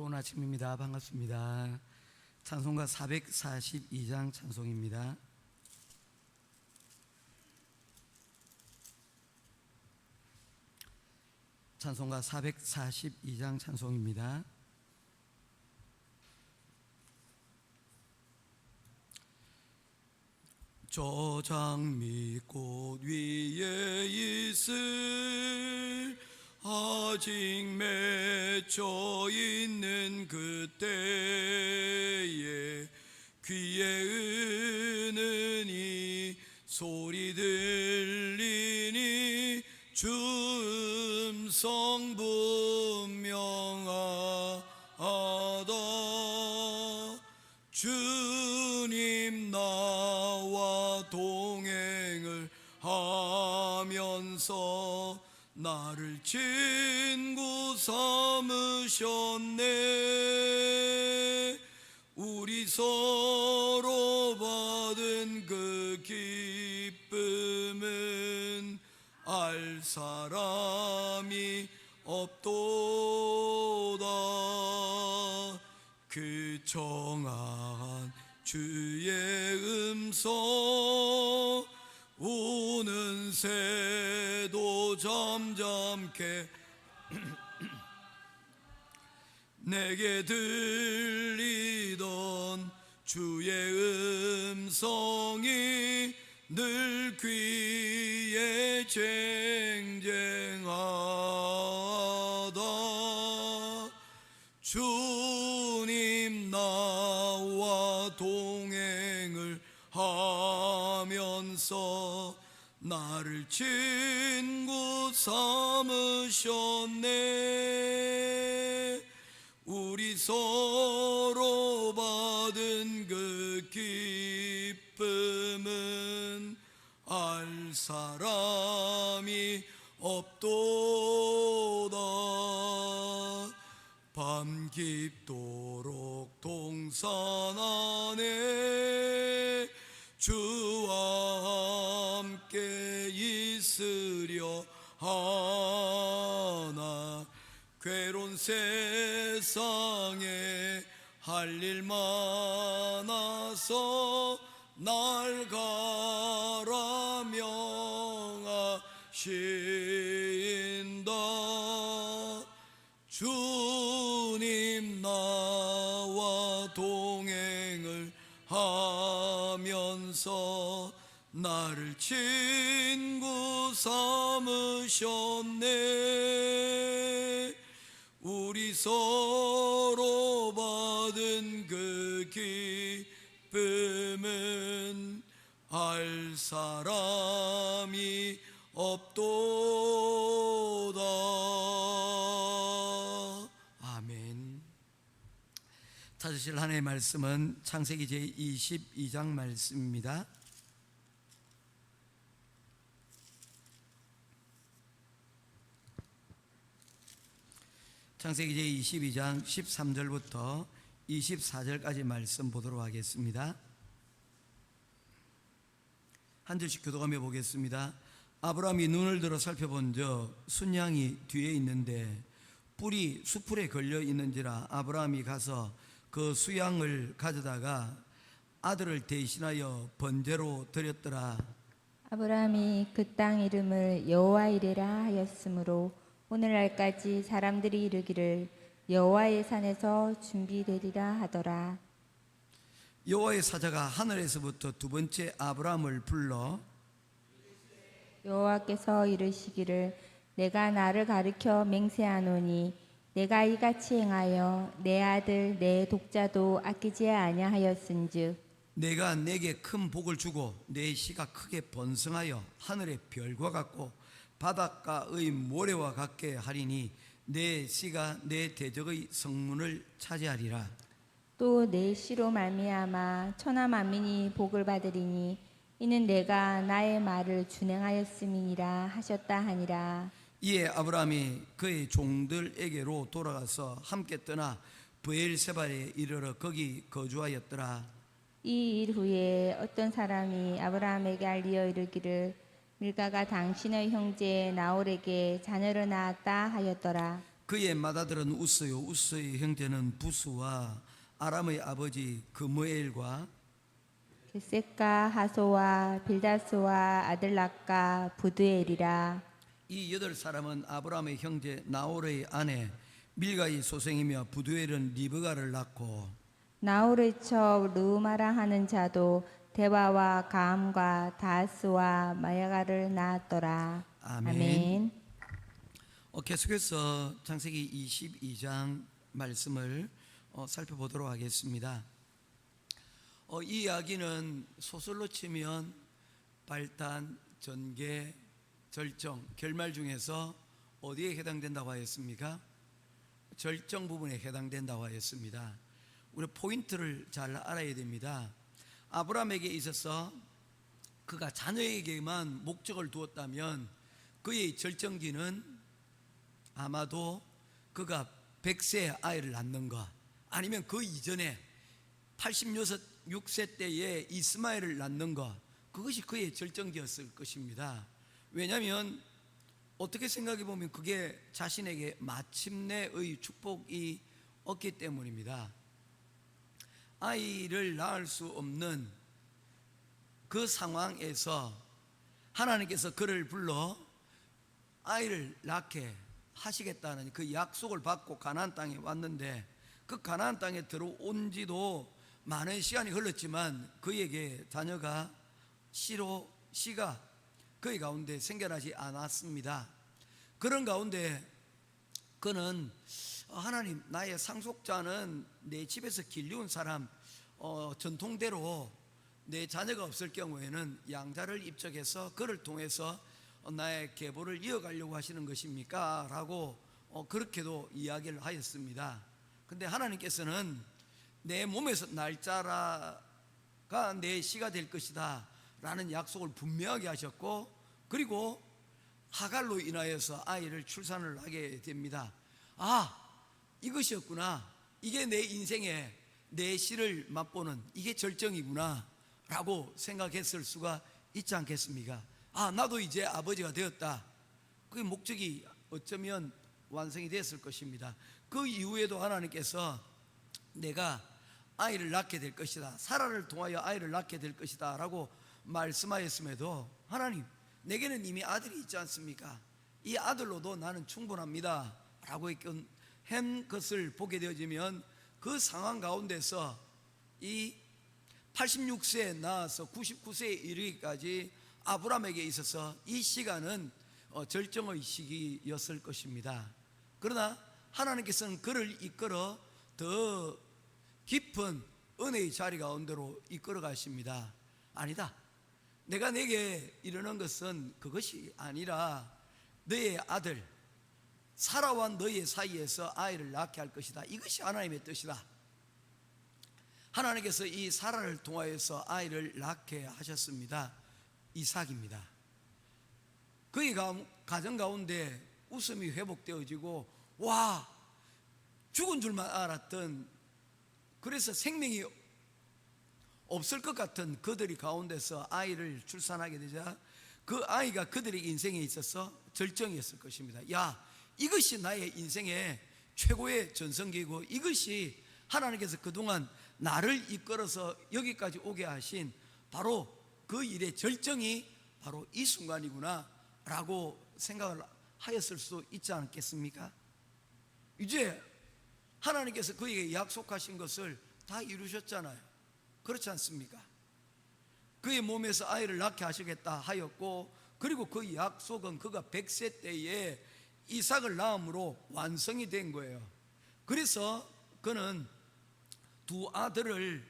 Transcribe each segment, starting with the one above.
좋은 아침입니다. 반갑습니다. 찬송가 442장 찬송입니다. 찬송가 442장 찬송입니다. 저 장미꽃 위에 있을 아직 맺혀 있는 그때에 귀에 은은히 소리 들리니 주 음성 분명하다. 주님 나와 동행을 하면서 나를 친구 삼으셨네. 우리 서로 받은 그 기쁨은 알 사람이 없도다. 그 청아한 주의 음성 우는 새도 잠잠케 내게 들리던 주의 음성이 늘 귀에 쟁쟁하다. 주님 나와 동행을 하면서 나를 친구 삼으셨네. 우리 서로 받은 그 기쁨은 알 사람이 없도다. 밤 깊도록 동산 안에 주와 함께 있으려 하나. 괴로운 세상에 할 일 많아서 날 가라 명하신다. 주님 나와 동행을 하면서 나를 친구 삼으셨네. 우리 서로 받은 그 기쁨은 알 사람이 없도다. 아멘. 찾으실 하나님의 말씀은 창세기 제22장 말씀입니다. 창세기 제22장 13절부터 24절까지 말씀 보도록 하겠습니다. 한 절씩 교독하며 보겠습니다. 아브라함이 눈을 들어 살펴본즉 순양이 뒤에 있는데 뿔이 수풀에 걸려 있는지라 아브라함이 가서 그 수양을 가져다가 아들을 대신하여 번제로 드렸더라. 아브라함이 그 땅 이름을 여호와이레라 하였으므로 오늘날까지 사람들이 이르기를 여호와의 산에서 준비되리라 하더라. 여호와의 사자가 하늘에서부터 두 번째 아브라함을 불러 여호와께서 이르시기를 내가 나를 가르쳐 맹세하노니 내가 이같이 행하여 내 아들 내 독자도 아끼지 아니하였은즉 내가 내게 큰 복을 주고 내 씨가 크게 번성하여 하늘의 별과 같고 바닷가의 모래와 같게 하리니 내 씨가 내 대적의 성문을 차지하리라. 또 내 씨로 말미암아 천하 만민이 복을 받으리니 이는 내가 나의 말을 준행하였음이니라 하셨다 하니라. 이에 아브라함이 그의 종들에게로 돌아가서 함께 떠나 브엘세바에 이르러 거기 거주하였더라. 이 일 후에 어떤 사람이 아브라함에게 알리어 이르기를 밀가가 당신의 형제 나홀에게 자녀를 낳았다 하였더라. 그의 맏아들은 우스요 우스의 형제는 부수와 아람의 아버지 그무엘과 게셋과 하소와 빌다스와 아들락과 부두엘이라. 이 8사람은 아브라함의 형제 나홀의 아내 밀가의 소생이며 부두엘은 리브가를 낳고 나홀의 첩 르우마라 하는 자도 대바와 가함과 다스와 마야가를 낳았더라. 아멘. 계속해서 창세기 22장 말씀을 살펴보도록 하겠습니다. 이 이야기는 소설로 치면 발단, 전개, 절정, 결말 중에서 어디에 해당된다고 하였습니까? 절정 부분에 해당된다고 하였습니다. 우리 포인트를 잘 알아야 됩니다. 아브라함에게 있어서 그가 자녀에게만 목적을 두었다면 그의 절정기는 아마도 그가 100세 아이를 낳는 것, 아니면 그 이전에 86세 때에 이스마엘을 낳는 것, 그것이 그의 절정기였을 것입니다. 왜냐하면 어떻게 생각해 보면 그게 자신에게 마침내의 축복이 없기 때문입니다. 아이를 낳을 수 없는 그 상황에서 하나님께서 그를 불러 아이를 낳게 하시겠다는 그 약속을 받고 가나안 땅에 왔는데, 그 가나안 땅에 들어온 지도 많은 시간이 흘렀지만 그에게 자녀가 씨가 그의 가운데 생겨나지 않았습니다. 그런 가운데 그는 하나님, 나의 상속자는 내 집에서 길리운 사람, 전통대로 내 자녀가 없을 경우에는 양자를 입적해서 그를 통해서 나의 계보를 이어가려고 하시는 것입니까? 라고 그렇게도 이야기를 하였습니다. 근데 하나님께서는 내 몸에서 날 자라가 내 씨가 될 것이다 라는 약속을 분명하게 하셨고, 그리고 하갈로 인하여서 아이를 출산을 하게 됩니다. 이것이었구나, 이게 내 인생에 내 씨를 맛보는 이게 절정이구나 라고 생각했을 수가 있지 않겠습니까? 나도 이제 아버지가 되었다. 그 목적이 어쩌면 완성이 됐을 것입니다. 그 이후에도 하나님께서 내가 아이를 낳게 될 것이다, 사라를 통하여 아이를 낳게 될 것이다 라고 말씀하였음에도, 하나님, 내게는 이미 아들이 있지 않습니까? 이 아들로도 나는 충분합니다 라고 한 것을 보게 되어지면, 그 상황 가운데서 이 86세에 나와서 99세에 이르기까지 아브라함에게 있어서 이 시간은 절정의 시기였을 것입니다. 그러나 하나님께서는 그를 이끌어 더 깊은 은혜의 자리 가운데로 이끌어 가십니다. 아니다, 내가 내게 이르는 것은 그것이 아니라 너의 아들 사라와 너의 사이에서 아이를 낳게 할 것이다, 이것이 하나님의 뜻이다. 하나님께서 이 사라를 통하여서 아이를 낳게 하셨습니다. 이삭입니다. 그의 가정 가운데 웃음이 회복되어지고, 죽은 줄만 알았던, 그래서 생명이 없을 것 같은 그들이 가운데서 아이를 출산하게 되자 그 아이가 그들의 인생에 있어서 절정이었을 것입니다. 이것이 나의 인생의 최고의 전성기고, 이것이 하나님께서 그동안 나를 이끌어서 여기까지 오게 하신 바로 그 일의 절정이 바로 이 순간이구나 라고 생각을 하였을 수 있지 않겠습니까? 이제 하나님께서 그에게 약속하신 것을 다 이루셨잖아요. 그렇지 않습니까? 그의 몸에서 아이를 낳게 하시겠다 하였고, 그리고 그 약속은 그가 100세 때에 이삭을 낳음으로 완성이 된 거예요. 그래서 그는 두 아들을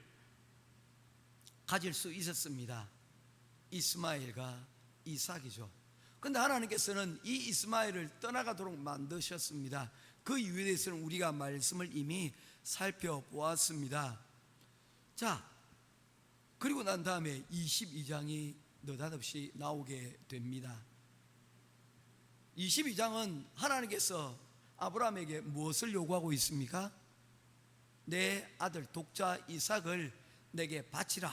가질 수 있었습니다. 이스마엘과 이삭이죠. 그런데 하나님께서는 이 이스마엘을 떠나가도록 만드셨습니다. 그 이유에 대해서는 우리가 말씀을 이미 살펴보았습니다. 자, 그리고 난 다음에 22장이 느닷없이 나오게 됩니다. 22장은 하나님께서 아브라함에게 무엇을 요구하고 있습니까? 내 아들 독자 이삭을 내게 바치라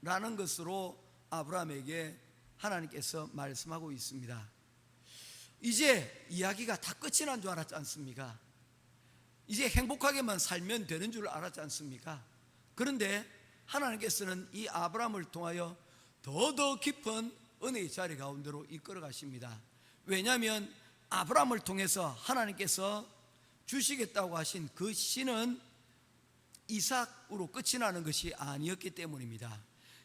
라는 것으로 아브라함에게 하나님께서 말씀하고 있습니다. 이제 이야기가 다 끝이 난 줄 알았지 않습니까? 이제 행복하게만 살면 되는 줄 알았지 않습니까? 그런데 하나님께서는 이 아브라함을 통하여 더더 깊은 은혜의 자리 가운데로 이끌어 가십니다. 왜냐하면 아브라함을 통해서 하나님께서 주시겠다고 하신 그 씨는 이삭으로 끝이 나는 것이 아니었기 때문입니다.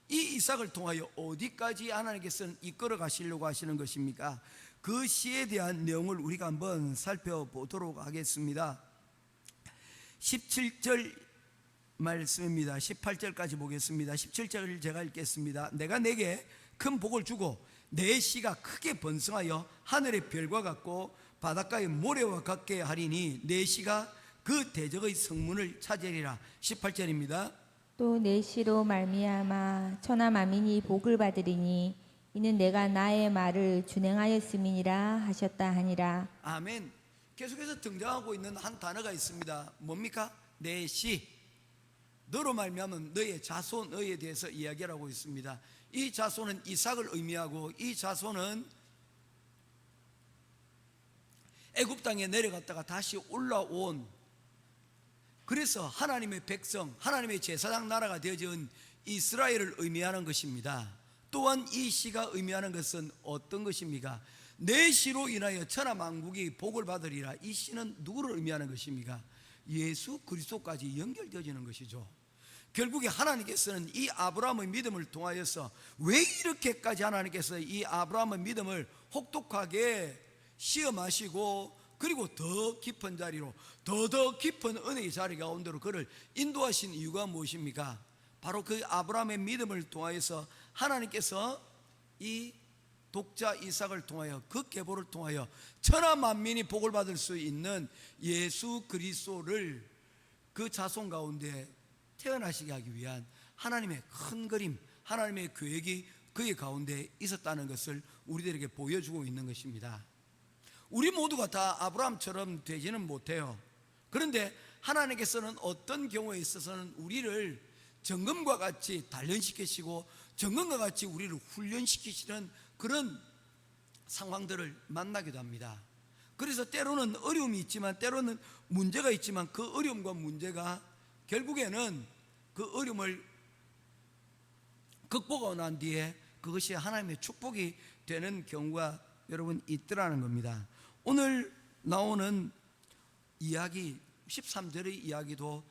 이 이삭을 통하여 어디까지 하나님께서는 이끌어 가시려고 하시는 것입니까? 그 씨에 대한 내용을 우리가 한번 살펴보도록 하겠습니다. 17절 말씀입니다. 18절까지 보겠습니다. 17절을 제가 읽겠습니다. 내가 내게 큰 복을 주고 내 씨가 크게 번성하여 하늘의 별과 같고 바닷가의 모래와 같게 하리니 내 씨가 그 대적의 성문을 차지하리라. 18절입니다. 또 내 씨로 말미암아 천하 만민이 복을 받으리니 이는 내가 나의 말을 준행하였음이니라 하셨다 하니라. 아멘. 계속해서 등장하고 있는 한 단어가 있습니다. 뭡니까? 내 씨. 너로 말미암은 너의 자손에 대해서 이야기를 하고 있습니다. 이 자손은 이삭을 의미하고 이 자손은 애굽 땅에 내려갔다가 다시 올라온, 그래서 하나님의 백성, 하나님의 제사장 나라가 되어진 이스라엘을 의미하는 것입니다. 또한 이 씨가 의미하는 것은 어떤 것입니까? 내 씨로 인하여 천하 만국이 복을 받으리라. 이 씨는 누구를 의미하는 것입니까? 예수 그리스도까지 연결되어지는 것이죠. 결국에 하나님께서는 이 아브라함의 믿음을 통하여서 왜 이렇게까지 하나님께서 이 아브라함의 믿음을 혹독하게 시험하시고 그리고 더 깊은 자리로 더 깊은 은혜의 자리 가운데로 그를 인도하신 이유가 무엇입니까? 바로 그 아브라함의 믿음을 통하여서 하나님께서 이 독자 이삭을 통하여 그 계보를 통하여 천하 만민이 복을 받을 수 있는 예수 그리스도를 그 자손 가운데 태어나시게 하기 위한 하나님의 큰 그림, 하나님의 계획이 그의 가운데 있었다는 것을 우리들에게 보여주고 있는 것입니다. 우리 모두가 다 아브라함처럼 되지는 못해요. 그런데 하나님께서는 어떤 경우에 있어서는 우리를 정금과 같이 단련시키시고 정금과 같이 우리를 훈련시키시는 그런 상황들을 만나기도 합니다. 그래서 때로는 어려움이 있지만 때로는 문제가 있지만 그 어려움과 문제가 결국에는 그 어려움을 극복하고 난 뒤에 그것이 하나님의 축복이 되는 경우가 여러분 있더라는 겁니다. 오늘 나오는 이야기 13절의 이야기도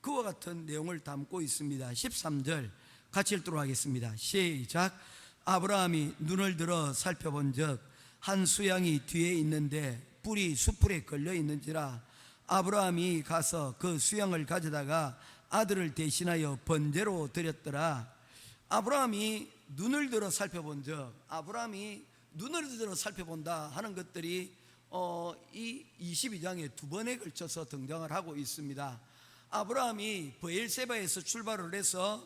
그와 같은 내용을 담고 있습니다. 13절 같이 읽도록 하겠습니다. 시작. 아브라함이 눈을 들어 살펴본 적 한 수양이 뒤에 있는데 뿔이 숯불에 걸려 있는지라 아브라함이 가서 그 수양을 가져다가 아들을 대신하여 번제로 드렸더라. 아브라함이 눈을 들어 살펴본 적, 아브라함이 눈을 들어 살펴본다 하는 것들이 이 22장에 두 번에 걸쳐서 등장을 하고 있습니다. 아브라함이 브엘세바에서 출발을 해서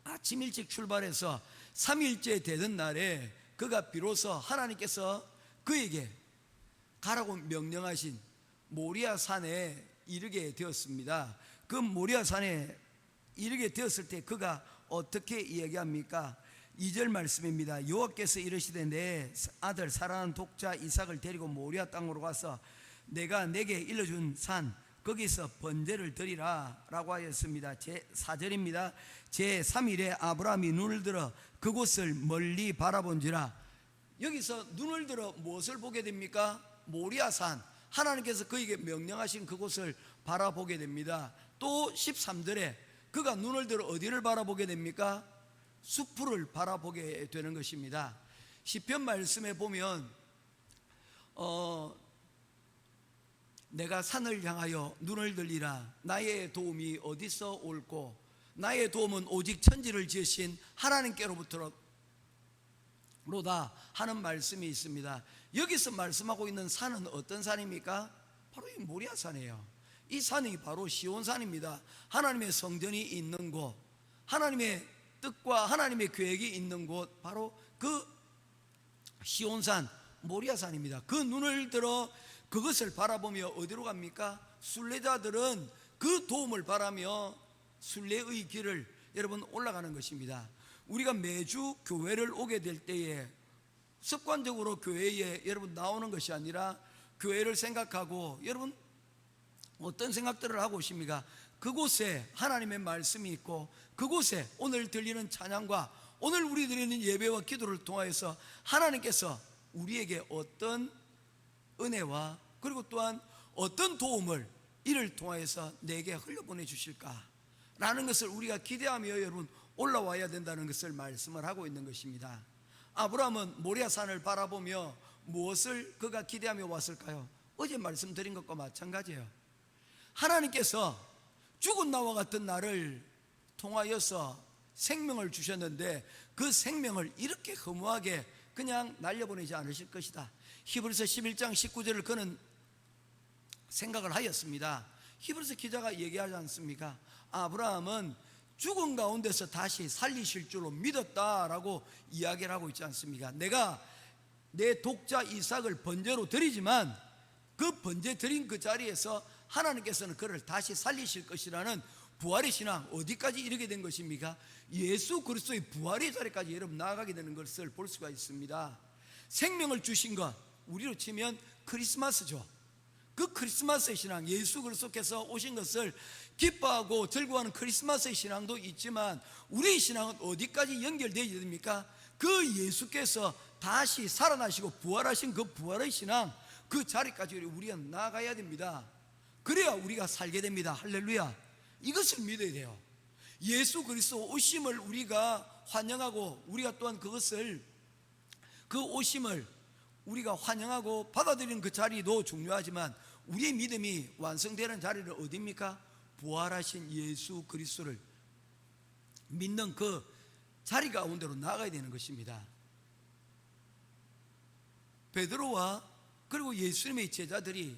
아침 일찍 출발해서 3일째 되던 날에 그가 비로소 하나님께서 그에게 가라고 명령하신 모리아 산에 이르게 되었습니다. 그 모리아 산에 이르게 되었을 때 그가 어떻게 이야기합니까? 2절 말씀입니다. 여호와께서 이르시되 내 아들 사랑하는 독자 이삭을 데리고 모리아 땅으로 가서 내가 내게 일러준 산 거기서 번제를 드리라 라고 하였습니다. 제4절입니다. 제3일에 아브라함이 눈을 들어 그곳을 멀리 바라본지라. 여기서 눈을 들어 무엇을 보게 됩니까? 모리아산, 하나님께서 그에게 명령하신 그곳을 바라보게 됩니다. 또 13절에 그가 눈을 들어 어디를 바라보게 됩니까? 숲을 바라보게 되는 것입니다. 시편 말씀에 보면 내가 산을 향하여 눈을 들리라. 나의 도움이 어디서 올꼬? 나의 도움은 오직 천지를 지으신 하나님께로부터로다 하는 말씀이 있습니다. 여기서 말씀하고 있는 산은 어떤 산입니까? 바로 이 모리아산이에요. 이 산이 바로 시온산입니다. 하나님의 성전이 있는 곳, 하나님의 뜻과 하나님의 계획이 있는 곳, 바로 그 시온산 모리아산입니다. 그 눈을 들어 그것을 바라보며 어디로 갑니까? 순례자들은 그 도움을 바라며 순례의 길을 여러분 올라가는 것입니다. 우리가 매주 교회를 오게 될 때에 습관적으로 교회에 여러분 나오는 것이 아니라 교회를 생각하고 여러분 어떤 생각들을 하고 오십니까? 그곳에 하나님의 말씀이 있고 그곳에 오늘 들리는 찬양과 오늘 우리 드리는 예배와 기도를 통하여서 하나님께서 우리에게 어떤 은혜와 그리고 또한 어떤 도움을 이를 통하여서 내게 흘려보내 주실까 라는 것을 우리가 기대하며 여러분 올라와야 된다는 것을 말씀을 하고 있는 것입니다. 아브라함은 모리아산을 바라보며 무엇을 그가 기대하며 왔을까요? 어제 말씀드린 것과 마찬가지예요. 하나님께서 죽은 나와 같은 나를 통하여서 생명을 주셨는데 그 생명을 이렇게 허무하게 그냥 날려보내지 않으실 것이다. 히브리서 11장 19절을 그는 생각을 하였습니다. 히브리서 기자가 얘기하지 않습니까? 아브라함은 죽은 가운데서 다시 살리실 줄로 믿었다라고 이야기를 하고 있지 않습니까? 내가 내 독자 이삭을 번제로 드리지만 그 번제 드린 그 자리에서 하나님께서는 그를 다시 살리실 것이라는 부활의 신앙, 어디까지 이르게 된 것입니까? 예수 그리스도의 부활의 자리까지 여러분 나아가게 되는 것을 볼 수가 있습니다. 생명을 주신 것, 우리로 치면 크리스마스죠. 그 크리스마스의 신앙, 예수 그리스도께서 오신 것을 기뻐하고 즐거워하는 크리스마스의 신앙도 있지만 우리의 신앙은 어디까지 연결되어야 됩니까? 그 예수께서 다시 살아나시고 부활하신 그 부활의 신앙, 그 자리까지 우리가 나아가야 됩니다. 그래야 우리가 살게 됩니다. 할렐루야. 이것을 믿어야 돼요. 예수 그리스도 오심을 우리가 환영하고 우리가 또한 그것을, 그 오심을 우리가 환영하고 받아들이는 그 자리도 중요하지만 우리의 믿음이 완성되는 자리는 어디입니까? 부활하신 예수 그리스도를 믿는 그 자리 가운데로 나아가야 되는 것입니다. 베드로와 그리고 예수님의 제자들이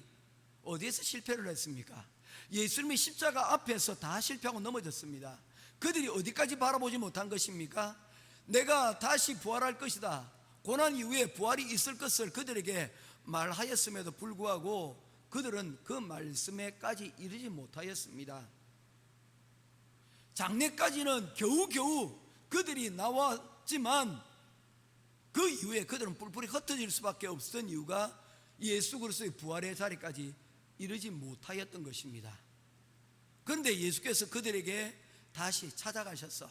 어디에서 실패를 했습니까? 예수님의 십자가 앞에서 다 실패하고 넘어졌습니다. 그들이 어디까지 바라보지 못한 것입니까? 내가 다시 부활할 것이다, 고난 이후에 부활이 있을 것을 그들에게 말하였음에도 불구하고 그들은 그 말씀에까지 이르지 못하였습니다. 장래까지는 겨우겨우 그들이 나왔지만 그 이후에 그들은 뿔뿔이 흩어질 수밖에 없었던 이유가 예수 그리스도의 부활의 자리까지 이르지 못하였던 것입니다. 그런데 예수께서 그들에게 다시 찾아가셔서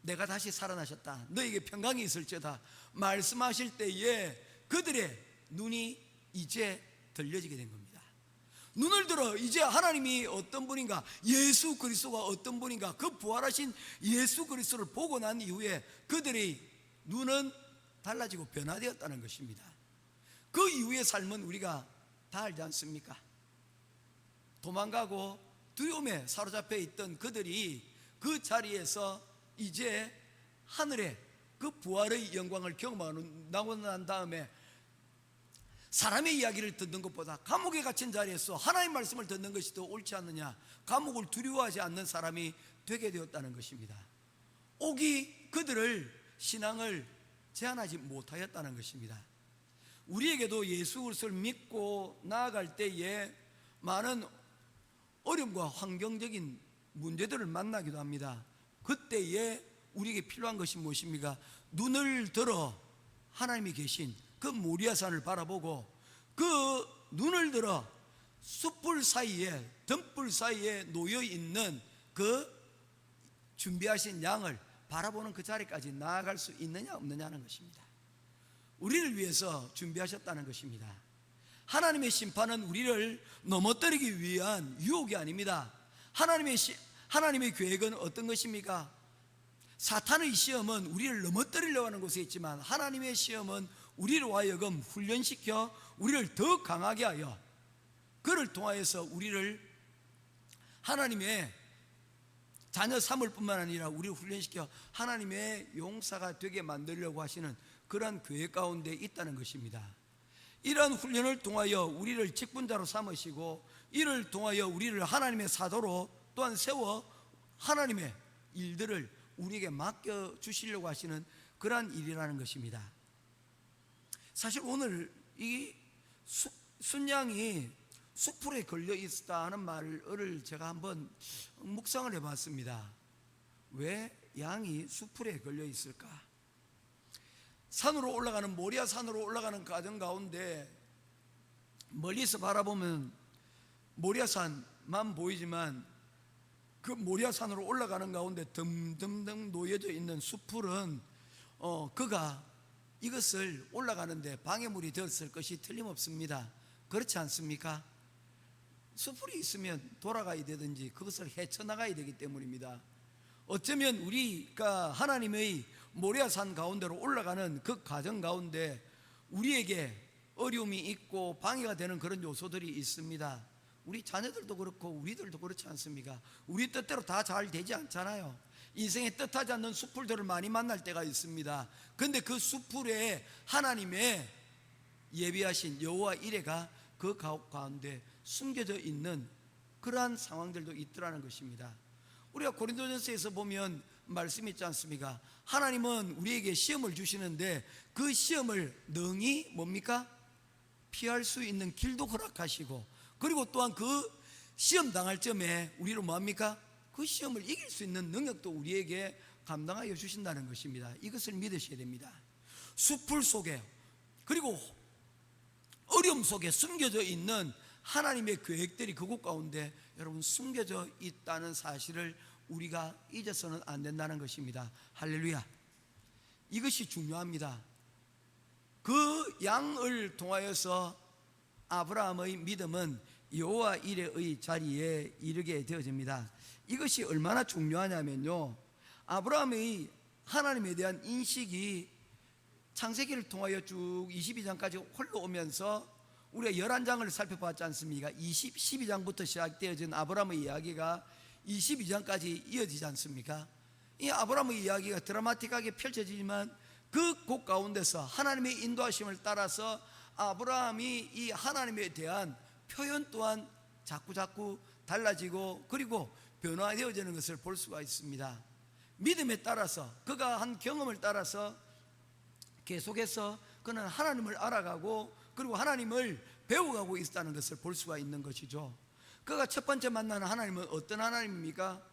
내가 다시 살아나셨다, 너에게 평강이 있을지어다 말씀하실 때에 그들의 눈이 이제 들려지게 된 겁니다. 눈을 들어 이제 하나님이 어떤 분인가, 예수 그리스도가 어떤 분인가, 그 부활하신 예수 그리스도를 보고 난 이후에 그들의 눈은 달라지고 변화되었다는 것입니다. 그 이후의 삶은 우리가 다 알지 않습니까? 도망가고 두려움에 사로잡혀 있던 그들이 그 자리에서 이제 하늘의 그 부활의 영광을 경험하고 난 다음에 사람의 이야기를 듣는 것보다 감옥에 갇힌 자리에서 하나님의 말씀을 듣는 것이 더 옳지 않느냐, 감옥을 두려워하지 않는 사람이 되게 되었다는 것입니다. 옥이 그들을 신앙을 제한하지 못하였다는 것입니다. 우리에게도 예수 그리스도를 믿고 나아갈 때에 많은 어려움과 환경적인 문제들을 만나기도 합니다. 그때에 우리에게 필요한 것이 무엇입니까? 눈을 들어 하나님이 계신 그 모리아산을 바라보고 그 눈을 들어 숯불 사이에, 등불 사이에 놓여 있는 그 준비하신 양을 바라보는 그 자리까지 나아갈 수 있느냐 없느냐는 것입니다. 우리를 위해서 준비하셨다는 것입니다. 하나님의 심판은 우리를 넘어뜨리기 위한 유혹이 아닙니다. 하나님의 계획은 어떤 것입니까? 사탄의 시험은 우리를 넘어뜨리려고 하는 곳에 있지만 하나님의 시험은 우리로 하여금 훈련시켜 우리를 더 강하게 하여 그를 통하여서 우리를 하나님의 자녀 삼을 뿐만 아니라 우리를 훈련시켜 하나님의 용사가 되게 만들려고 하시는 그러한 계획 가운데 있다는 것입니다. 이러한 훈련을 통하여 우리를 직분자로 삼으시고 이를 통하여 우리를 하나님의 사도로 또한 세워 하나님의 일들을 우리에게 맡겨주시려고 하시는 그러한 일이라는 것입니다. 사실 오늘 이 순양이 숯불에 걸려 있다 하는 말을 제가 한번 묵상을 해봤습니다. 왜 양이 숯불에 걸려 있을까? 산으로 올라가는, 모리아 산으로 올라가는 과정 가운데 멀리서 바라보면 모리아산만 보이지만 그 모리아산으로 올라가는 가운데 듬듬듬 놓여져 있는 숲풀은 그가 이것을 올라가는데 방해물이 되었을 것이 틀림없습니다. 그렇지 않습니까? 숲풀이 있으면 돌아가야 되든지 그것을 헤쳐나가야 되기 때문입니다. 어쩌면 우리가 하나님의 모리아산 가운데로 올라가는 그 과정 가운데 우리에게 어려움이 있고 방해가 되는 그런 요소들이 있습니다. 우리 자녀들도 그렇고 우리들도 그렇지 않습니까? 우리 뜻대로 다 잘 되지 않잖아요. 인생에 뜻하지 않는 숲풀들을 많이 만날 때가 있습니다. 그런데 그 숲풀에 하나님의 예비하신 여호와 이레가 그 가운데 숨겨져 있는 그러한 상황들도 있더라는 것입니다. 우리가 고린도전서에서 보면 말씀이 있지 않습니까? 하나님은 우리에게 시험을 주시는데 그 시험을 능히 뭡니까? 피할 수 있는 길도 허락하시고, 그리고 또한 그 시험 당할 점에 우리로 뭐합니까? 그 시험을 이길 수 있는 능력도 우리에게 감당하여 주신다는 것입니다. 이것을 믿으셔야 됩니다. 숲풀 속에 그리고 어려움 속에 숨겨져 있는 하나님의 계획들이 그곳 가운데 여러분 숨겨져 있다는 사실을 우리가 잊어서는 안 된다는 것입니다. 할렐루야. 이것이 중요합니다. 그 양을 통하여서 아브라함의 믿음은 여호와 이레의 자리에 이르게 되어집니다. 이것이 얼마나 중요하냐면요, 아브라함의 하나님에 대한 인식이 창세기를 통하여 쭉 22장까지 흘러오면서 우리가 11장을 살펴봤지 않습니까? 12장부터 시작되어진 아브라함의 이야기가 22장까지 이어지지 않습니까? 이 아브라함의 이야기가 드라마틱하게 펼쳐지지만 그 곳 가운데서 하나님의 인도하심을 따라서 아브라함이 이 하나님에 대한 표현 또한 자꾸 달라지고 그리고 변화되어지는 것을 볼 수가 있습니다. 믿음에 따라서 그가 한 경험을 따라서 계속해서 그는 하나님을 알아가고 그리고 하나님을 배워가고 있다는 것을 볼 수가 있는 것이죠. 그가 첫 번째 만나는 하나님은 어떤 하나님입니까?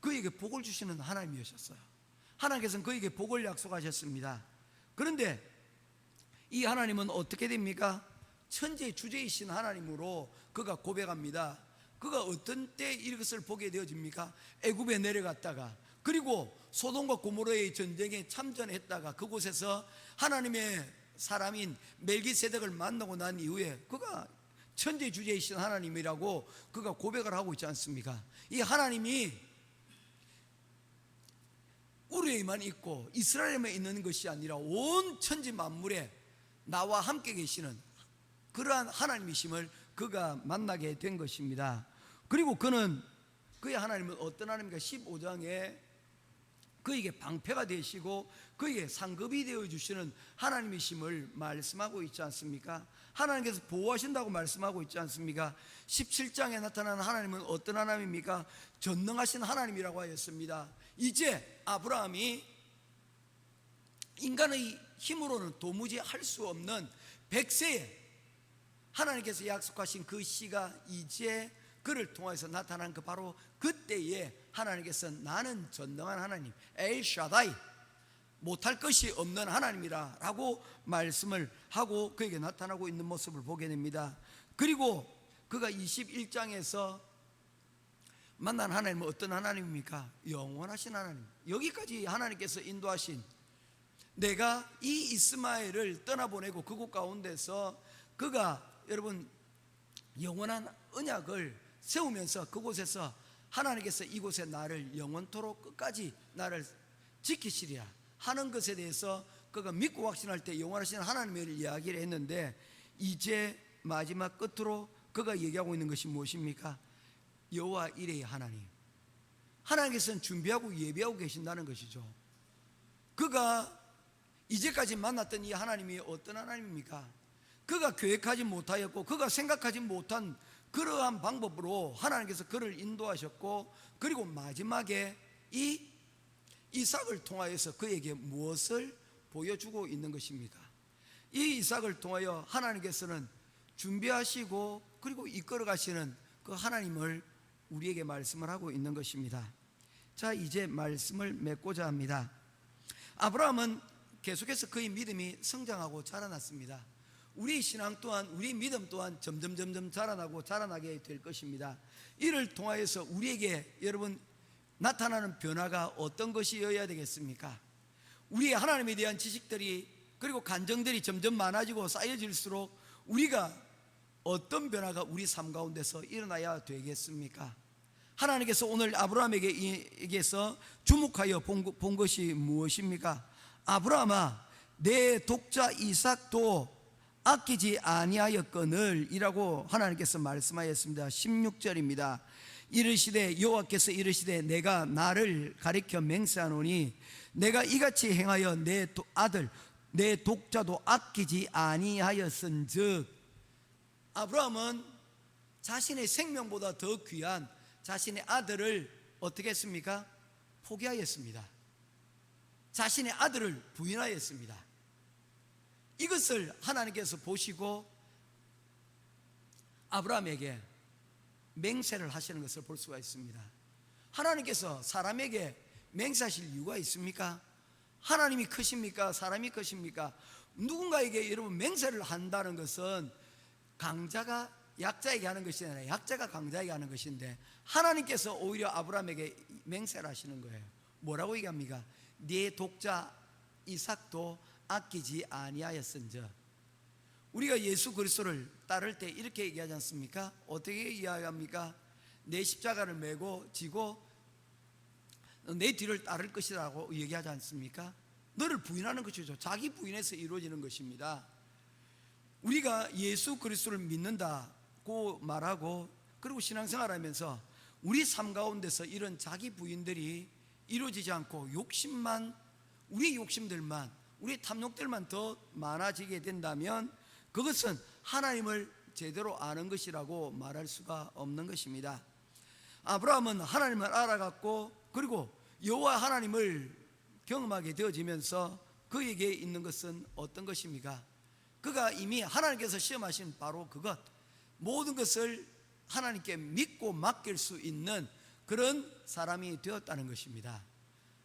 그에게 복을 주시는 하나님이셨어요. 하나님께서는 그에게 복을 약속하셨습니다. 그런데 이 하나님은 어떻게 됩니까? 천지의 주제이신 하나님으로 그가 고백합니다. 그가 어떤 때 이것을 보게 되어집니까? 애굽에 내려갔다가 그리고 소돔과 고모르의 전쟁에 참전했다가 그곳에서 하나님의 사람인 멜기세덱을 만나고 난 이후에 그가 천지의 주제이신 하나님이라고 그가 고백을 하고 있지 않습니까? 이 하나님이 우리에만 있고 이스라엘에만 있는 것이 아니라 온 천지 만물에 나와 함께 계시는 그러한 하나님이심을 그가 만나게 된 것입니다. 그리고 그는 그의 하나님은 어떤 하나님입니까? 15장에 그에게 방패가 되시고 그에게 상급이 되어주시는 하나님이심을 말씀하고 있지 않습니까? 하나님께서 보호하신다고 말씀하고 있지 않습니까? 17장에 나타나는 하나님은 어떤 하나님입니까? 전능하신 하나님이라고 하였습니다. 이제 아브라함이 인간의 힘으로는 도무지 할 수 없는 100세에 하나님께서 약속하신 그 시가 이제 그를 통해서 나타난 그 바로 그때에 하나님께서 나는 전능한 하나님 엘샤다이 못할 것이 없는 하나님이라 라고 말씀을 하고 그에게 나타나고 있는 모습을 보게 됩니다. 그리고 그가 21장에서 만난 하나님은 어떤 하나님입니까? 영원하신 하나님. 여기까지 하나님께서 인도하신, 내가 이 이스마엘을 떠나보내고 그곳 가운데서 그가 여러분 영원한 언약을 세우면서 그곳에서 하나님께서 이곳에 나를 영원토록 끝까지 나를 지키시리라 하는 것에 대해서 그가 믿고 확신할 때 영원하신 하나님을 이야기를 했는데, 이제 마지막 끝으로 그가 얘기하고 있는 것이 무엇입니까? 여호와 이레의 하나님, 하나님께서는 준비하고 예비하고 계신다는 것이죠. 그가 이제까지 만났던 이 하나님이 어떤 하나님입니까? 그가 계획하지 못하였고 그가 생각하지 못한 그러한 방법으로 하나님께서 그를 인도하셨고, 그리고 마지막에 이 이삭을 통하여서 그에게 무엇을 보여주고 있는 것입니까? 이 이삭을 통하여 하나님께서는 준비하시고 그리고 이끌어 가시는 그 하나님을 우리에게 말씀을 하고 있는 것입니다. 자, 이제 말씀을 맺고자 합니다. 아브라함은 계속해서 그의 믿음이 성장하고 자라났습니다. 우리 신앙 또한, 우리 믿음 또한 점점 자라나게 될 것입니다. 이를 통하여서 우리에게 여러분 나타나는 변화가 어떤 것이어야 되겠습니까? 우리의 하나님에 대한 지식들이 그리고 간정들이 점점 많아지고 쌓여질수록 우리가 어떤 변화가 우리 삶 가운데서 일어나야 되겠습니까? 하나님께서 오늘 아브라함에게서 주목하여 본 것이 무엇입니까? 아브라함아, 내 독자 이삭도 아끼지 아니하였거늘 이라고 하나님께서 말씀하였습니다. 16절입니다. 이르시되 여호와께서 이르시되 내가 나를 가리켜 맹세하노니 내가 이같이 행하여 내 아들 내 독자도 아끼지 아니하였은즉. 아브라함은 자신의 생명보다 더 귀한 자신의 아들을 어떻게 했습니까? 포기하였습니다. 자신의 아들을 부인하였습니다. 이것을 하나님께서 보시고 아브라함에게 맹세를 하시는 것을 볼 수가 있습니다. 하나님께서 사람에게 맹세하실 이유가 있습니까? 하나님이 크십니까? 사람이 크십니까? 누군가에게 여러분 맹세를 한다는 것은 강자가 약자에게 하는 것이 아니라 약자가 강자에게 하는 것인데, 하나님께서 오히려 아브라함에게 맹세를 하시는 거예요. 뭐라고 얘기합니까? 네 독자 이삭도 아끼지 아니하였은즉. 우리가 예수 그리스도를 따를 때 이렇게 얘기하지 않습니까? 어떻게 이야기합니까? 내 십자가를 메고 지고 내 뒤를 따를 것이라고 얘기하지 않습니까? 너를 부인하는 것이죠. 자기 부인에서 이루어지는 것입니다. 우리가 예수 그리스도를 믿는다고 말하고 그리고 신앙생활하면서 우리 삶 가운데서 이런 자기 부인들이 이루어지지 않고 욕심만, 우리 욕심들만, 우리 탐욕들만 더 많아지게 된다면 그것은 하나님을 제대로 아는 것이라고 말할 수가 없는 것입니다. 아브라함은 하나님을 알아갔고 그리고 여호와 하나님을 경험하게 되어지면서 그에게 있는 것은 어떤 것입니까? 그가 이미 하나님께서 시험하신 바로 그것, 모든 것을 하나님께 믿고 맡길 수 있는 그런 사람이 되었다는 것입니다.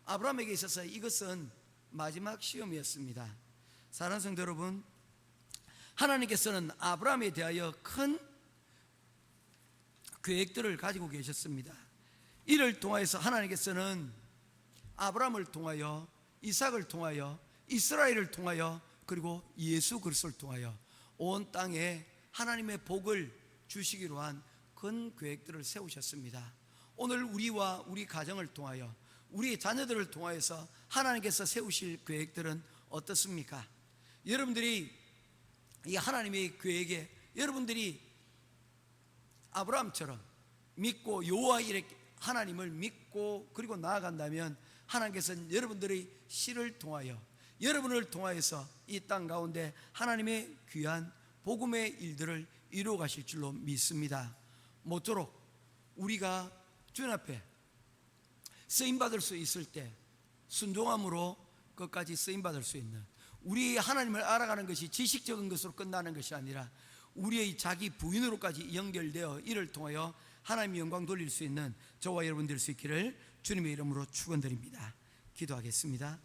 아브라함에게 있어서 이것은 마지막 시험이었습니다. 사랑하는 성도 여러분, 하나님께서는 아브라함에 대하여 큰 계획들을 가지고 계셨습니다. 이를 통하여서 하나님께서는 아브라함을 통하여, 이삭을 통하여, 이스라엘을 통하여, 그리고 예수 그리스도를 통하여 온 땅에 하나님의 복을 주시기로 한 큰 계획들을 세우셨습니다. 오늘 우리와 우리 가정을 통하여, 우리 자녀들을 통하여서 하나님께서 세우실 계획들은 어떻습니까? 여러분들이 이 하나님의 계획에 여러분들이 아브라함처럼 믿고 여호와 이레 하나님을 믿고 그리고 나아간다면 하나님께서는 여러분들의 씨를 통하여, 여러분을 통하여서 이 땅 가운데 하나님의 귀한 복음의 일들을 이루어 가실 줄로 믿습니다. 모쪼록 우리가 주님 앞에 쓰임받을 수 있을 때 순종함으로 끝까지 쓰임받을 수 있는, 우리 하나님을 알아가는 것이 지식적인 것으로 끝나는 것이 아니라 우리의 자기 부인으로까지 연결되어 이를 통하여 하나님의 영광 돌릴 수 있는 저와 여러분 될 수 있기를 주님의 이름으로 축원드립니다. 기도하겠습니다.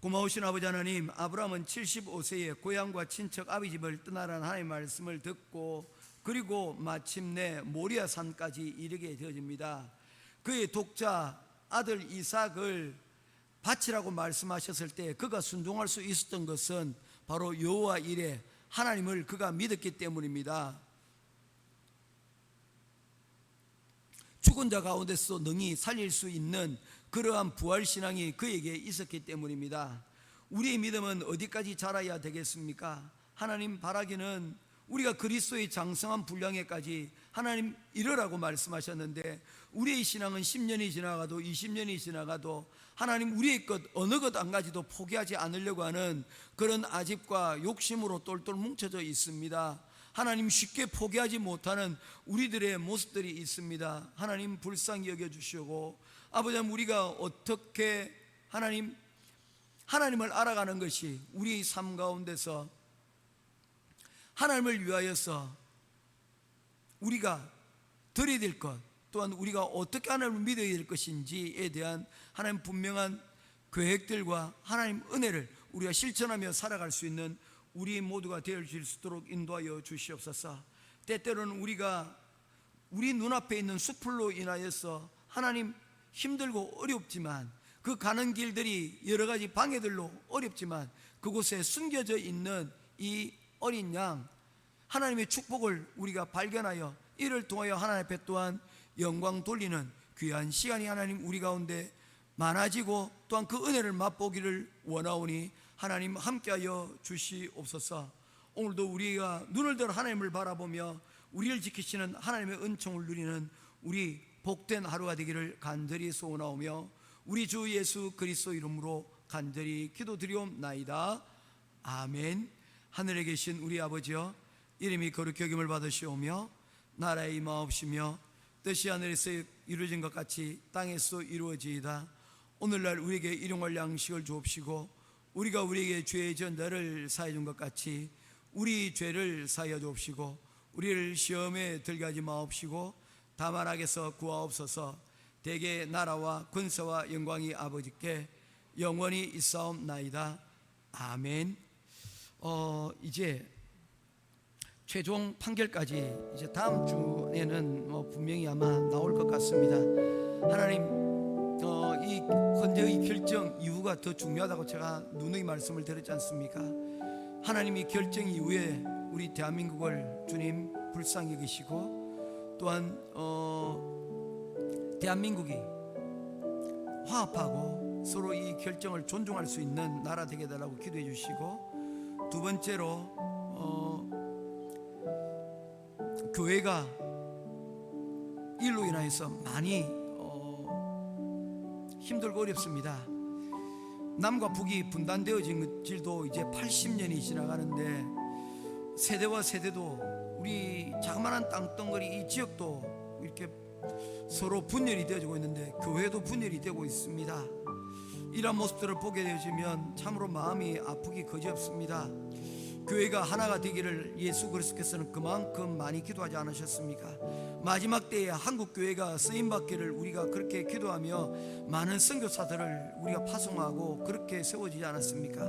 고마우신 아버지 하나님, 아브라함은 75세에 고향과 친척 아비집을 떠나라는 하나님의 말씀을 듣고 그리고 마침내 모리아 산까지 이르게 되어집니다. 그의 독자 아들 이삭을 바치라고 말씀하셨을 때 그가 순종할 수 있었던 것은 바로 여호와 이레 하나님을 그가 믿었기 때문입니다. 죽은 자 가운데서 능히 살릴 수 있는 그러한 부활신앙이 그에게 있었기 때문입니다. 우리의 믿음은 어디까지 자라야 되겠습니까? 하나님 바라기는 우리가 그리스도의 장성한 분량에까지 하나님 이르라고 말씀하셨는데, 우리의 신앙은 10년이 지나가도 20년이 지나가도 하나님 우리의 것 어느 것 한 가지도 포기하지 않으려고 하는 그런 아집과 욕심으로 똘똘 뭉쳐져 있습니다. 하나님 쉽게 포기하지 못하는 우리들의 모습들이 있습니다. 하나님 불쌍히 여겨주시고, 아버지 우리가 어떻게 하나님을 알아가는 것이 우리의 삶 가운데서 하나님을 위하여서 우리가 드려야 될 것, 또한 우리가 어떻게 하나님을 믿어야 될 것인지에 대한 하나님 분명한 계획들과 하나님 은혜를 우리가 실천하며 살아갈 수 있는 우리 모두가 되어질 수 있도록 인도하여 주시옵소서. 때때로는 우리가 우리 눈앞에 있는 수풀로 인하여서 하나님 힘들고 어렵지만, 그 가는 길들이 여러 가지 방해들로 어렵지만, 그곳에 숨겨져 있는 이 어린 양 하나님의 축복을 우리가 발견하여 이를 통하여 하나님 앞에 또한 영광 돌리는 귀한 시간이 하나님 우리 가운데 많아지고, 또한 그 은혜를 맛보기를 원하오니 하나님 함께하여 주시옵소서. 오늘도 우리가 눈을 들어 하나님을 바라보며 우리를 지키시는 하나님의 은총을 누리는 우리 복된 하루가 되기를 간절히 소원하오며, 우리 주 예수 그리스도 이름으로 간절히 기도드리옵나이다. 아멘. 하늘에 계신 우리 아버지여, 이름이 거룩히 여김을 받으시오며 나라의 임하옵시며 뜻이 하늘에서 이루어진 것 같이 땅에서 이루어지이다. 오늘날 우리에게 일용할 양식을 주옵시고, 우리가 우리에게 죄의 전자를 사해 준 것 같이 우리 죄를 사하여 주옵시고, 우리를 시험에 들게 하지 마옵시고 다만 악에서 구하옵소서. 대개 나라와 권세와 영광이 아버지께 영원히 있사옵나이다. 아멘. 이제 최종 판결까지 이제 다음 주에는 분명히 아마 나올 것 같습니다. 하나님, 이 헌재의 결정 이후가 더 중요하다고 제가 누누이 말씀을 드렸지 않습니까? 하나님이 결정 이후에 우리 대한민국을 주님 불쌍히 여기시고, 또한 대한민국이 화합하고 서로 이 결정을 존중할 수 있는 나라 되게 해달라고 기도해 주시고, 두 번째로 교회가 일로 인하여서 많이 힘들고 어렵습니다. 남과 북이 분단되어진 질도 이제 80년이 지나가는데, 세대와 세대도 우리 자그마한 땅덩어리 이 지역도 이렇게 서로 분열이 되어지고 있는데, 교회도 분열이 되고 있습니다. 이런 모습들을 보게 되어지면 참으로 마음이 아프기 거지없습니다. 교회가 하나가 되기를 예수 그리스도께서는 그만큼 많이 기도하지 않으셨습니까? 마지막 때에 한국 교회가 쓰임받기를 우리가 그렇게 기도하며 많은 선교사들을 우리가 파송하고 그렇게 세워지지 않았습니까?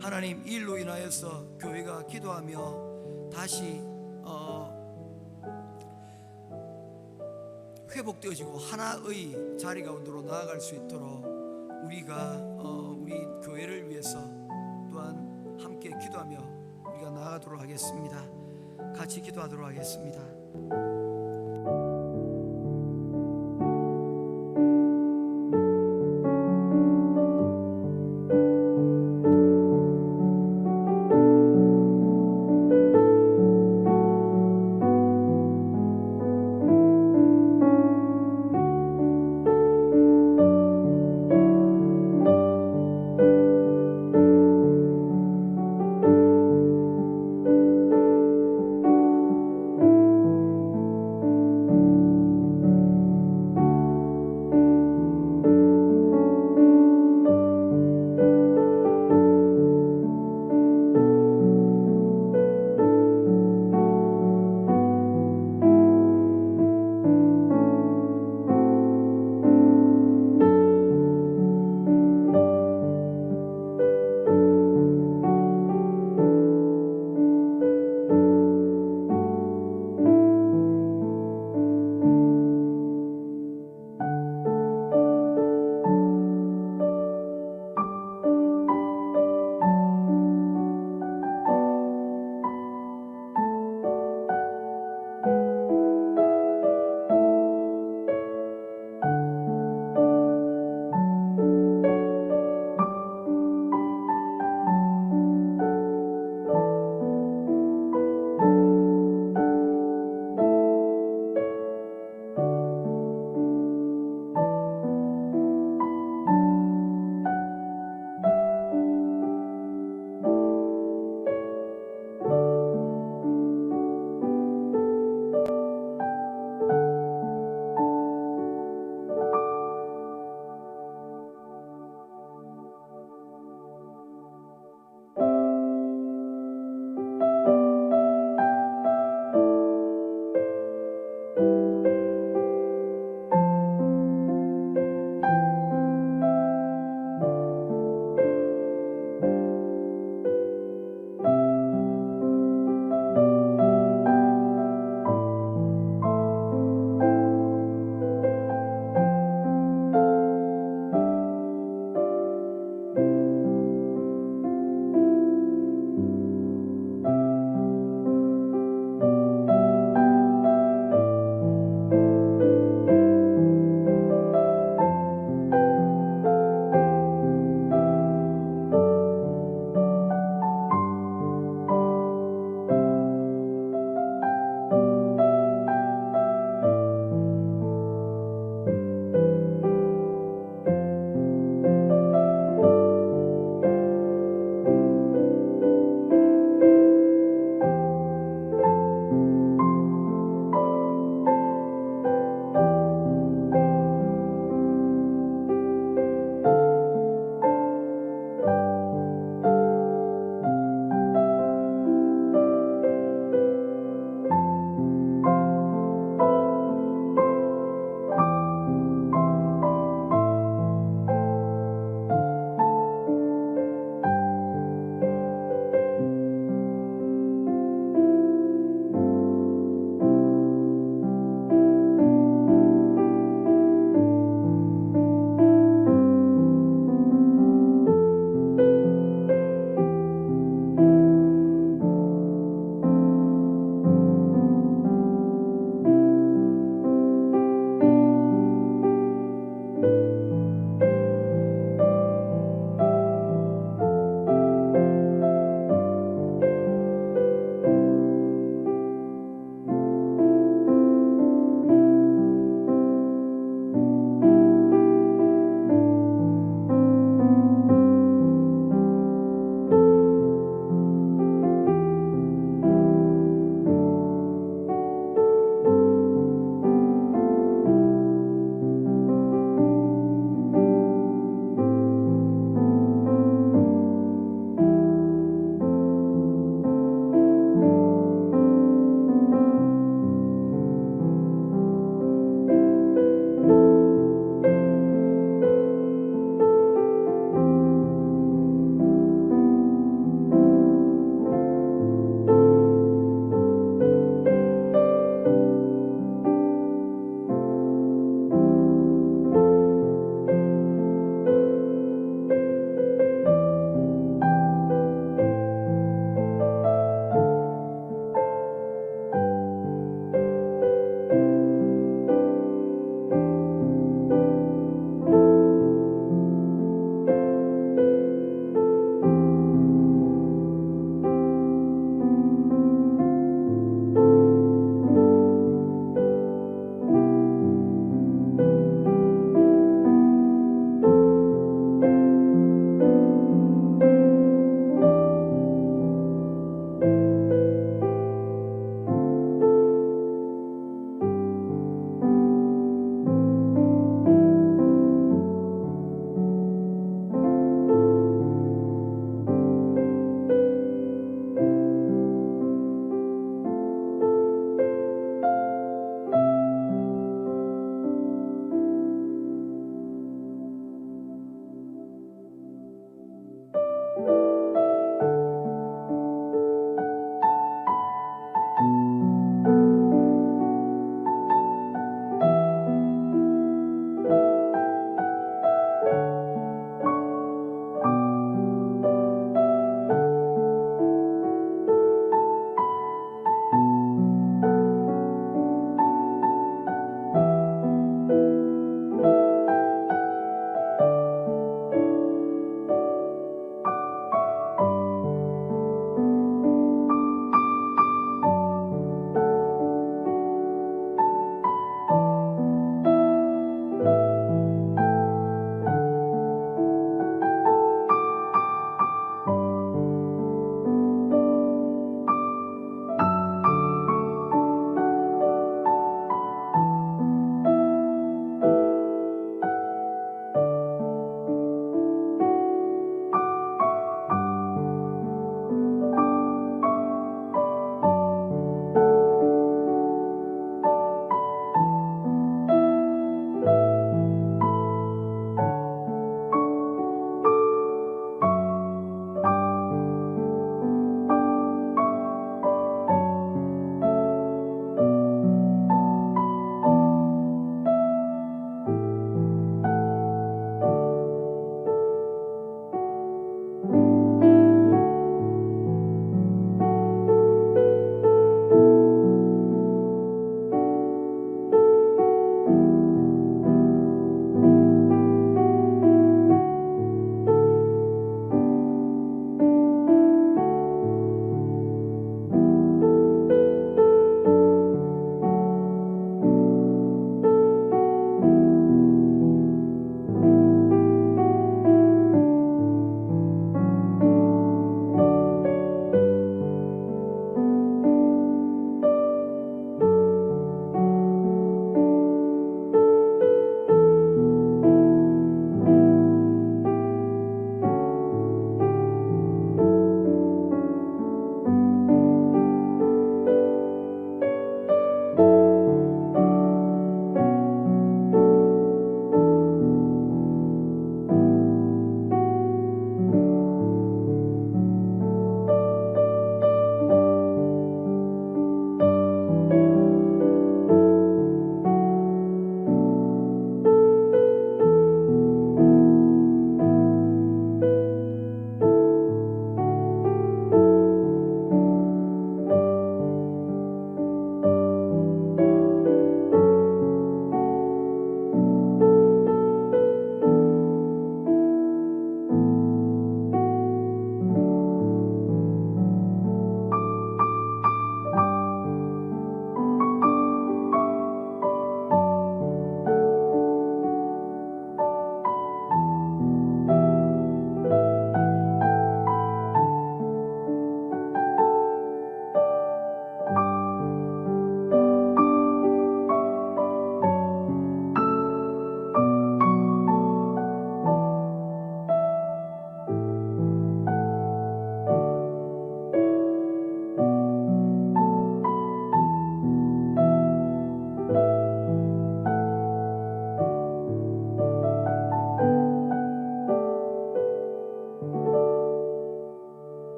하나님, 이 일로 인하여서 교회가 기도하며 다시 회복되어지고 하나의 자리 가운데로 나아갈 수 있도록 우리가 우리 교회를 위해서 또한 함께 기도하며 우리가 나아가도록 하겠습니다. 같이 기도하도록 하겠습니다.